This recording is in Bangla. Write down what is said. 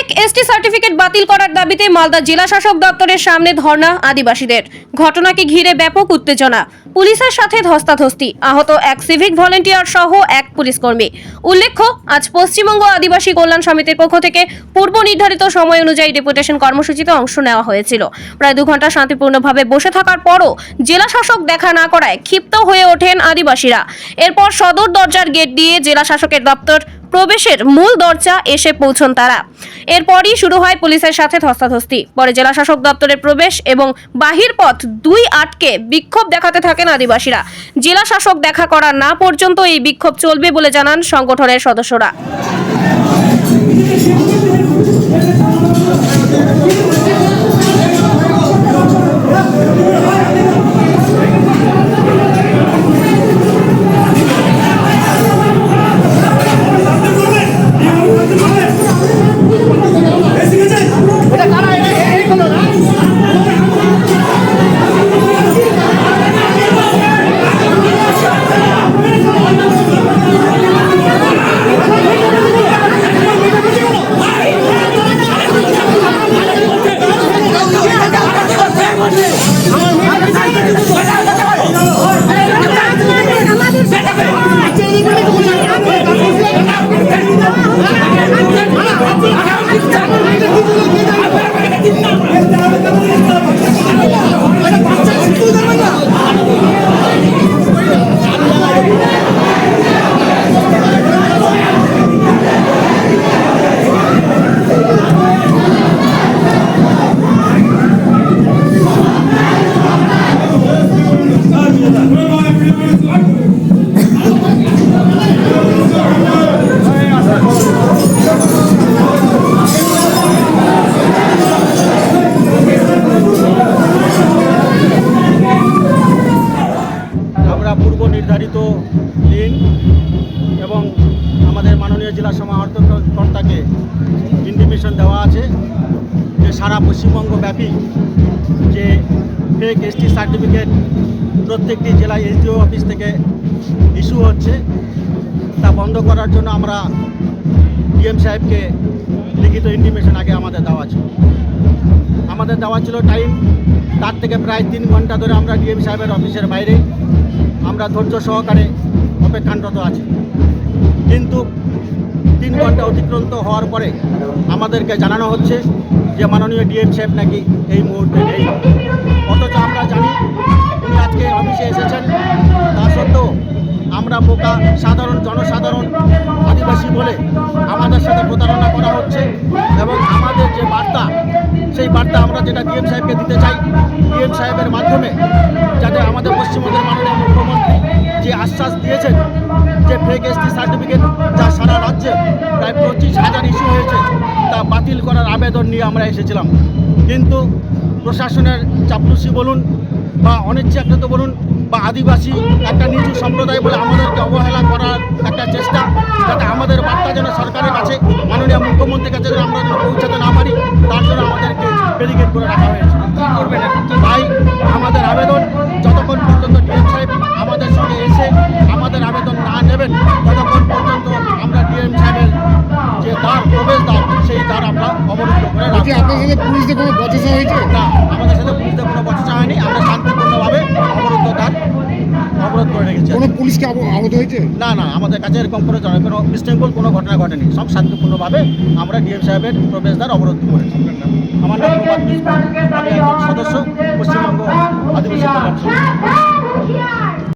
ফেক এসটি সার্টিফিকেট বাতিল করার দাবিতে মালদা জেলা শাসক দপ্তরের সামনে ধর্ণা আদিবাসীদের। ঘটনাকে ঘিরে ব্যাপক উত্তেজনা, পুলিশের সাথে ধস্তাধস্তি, আহত এক সিভিক ভলেন্টিয়ার সহ এক পুলিশকর্মী। উল্লেখ্য, আজ পশ্চিমবঙ্গ আদিবাসী কল্যাণ সমিতির পক্ষ থেকে পূর্ব নির্ধারিত সময় অনুযায়ী ডেপুটেশন কর্মসূচিতে অংশ নেওয়া হয়েছিল। প্রায় 2 ঘন্টা শান্তিপূর্ণভাবে বসে থাকার পরও জেলা শাসক দেখা না করায় ক্ষিপ্ত হয়ে ওঠেন আদিবাসীরা। এরপর সদর দরজার গেট দিয়ে জেলা শাসকের দপ্তর প্রবেশের মূল দরজা এসে পৌঁছন তারা। এরপরই শুরু হয় পুলিশের সাথে ধস্তাধস্তি। পরে জেলা শাসক দপ্তরের প্রবেশ এবং বাহির পথ দুই আটকে বিক্ষোভ দেখাতে থাকেন আদিবাসীরা। জেলা শাসক দেখা করা না পর্যন্ত এই বিক্ষোভ চলবে বলে জানান সংগঠনের সদস্যরা। পূর্ব নির্ধারিত দিন এবং আমাদের মাননীয় জেলা সমাহর্তাকে ইন্টিমেশন দেওয়া আছে যে সারা পশ্চিমবঙ্গ ব্যাপী যে ফেক এসটি সার্টিফিকেট প্রত্যেকটি জেলায় এসডিও অফিস থেকে ইস্যু হচ্ছে তা বন্ধ করার জন্য আমরা ডিএম সাহেবকে লিখিত ইন্টিমেশন আগে আমাদের দেওয়া ছিল টাইম। তার থেকে প্রায় 3 ঘন্টা ধরে আমরা ডিএম সাহেবের অফিসের বাইরে আমরা ধৈর্য সহকারে অপেক্ষানরত আছি, কিন্তু 3 ঘন্টা অতিক্রান্ত হওয়ার পরে আমাদেরকে জানানো হচ্ছে যে মাননীয় ডিএম সাহেব নাকি এই মুহূর্তে নেই। অথচ আমরা জানি উনি আজকে অফিসে এসেছেন, তা সত্ত্বেও আমরা বোকা জনসাধারণ আদিবাসী বলে আমাদের সাথে প্রতারণা করা হচ্ছে এবং আমাদের যে বার্তা, সেই বার্তা আমরা যেটা ডিএম সাহেবকে দিতে চাই, ডিএম সাহেবের মাধ্যমে যাতে আমাদের পশ্চিমবঙ্গের মাননীয় মুখ্যমন্ত্রী যে আশ্বাস দিয়েছেন যে ফেক এসটি সার্টিফিকেট যা সারা রাজ্যে প্রায় 25,000 ইস্যু হয়েছে তা বাতিল করার আবেদন নিয়ে আমরা এসেছিলাম, কিন্তু প্রশাসনের চাপলুসি বলুন বা অনিচ্ছাকৃত বলুন বা আদিবাসী একটা নিচু সম্প্রদায় বলে আমাদেরকে অবহেলা করার একটা চেষ্টা, যাতে আমাদের বার্তা যেন সরকারের কাছে মাননীয় মুখ্যমন্ত্রীর কাছে যেন আমরা পৌঁছাতে না পারি, তার জন্য আমাদেরকে ব্যারিকেড করে রাখা হয়েছে। তাই আমাদের আবেদন, যতক্ষণ পর্যন্ত ডিএম সাহেব আমাদের সঙ্গে এসে আমাদের আবেদন না নেবেন ততক্ষণ পর্যন্ত আমরা ডিএম সাহেবের যে দ্বার, প্রবেশ দ্বার, সেই দ্বার আমরা অবরুদ্ধ করে রাখি। আপনার সাথে পুলিশদের কোনো বচসা হয়েছে? না, আমাদের সাথে পুলিশদের কোনো বচসা হয়নি। আমরা শান্তিপূর্ণভাবে অবরোধ করে রেখেছি। কোনো পুলিশকে আহত হয়েছে? না, আমাদের কাছে এরকম কোনো বিশৃঙ্খল কোনো ঘটনা ঘটেনি। সব শান্তিপূর্ণভাবে আমরা ডিএম সাহেবের প্রবেশদ্বার অবরোধ করেছি। আমার নাম প্রভাত মিশ্র।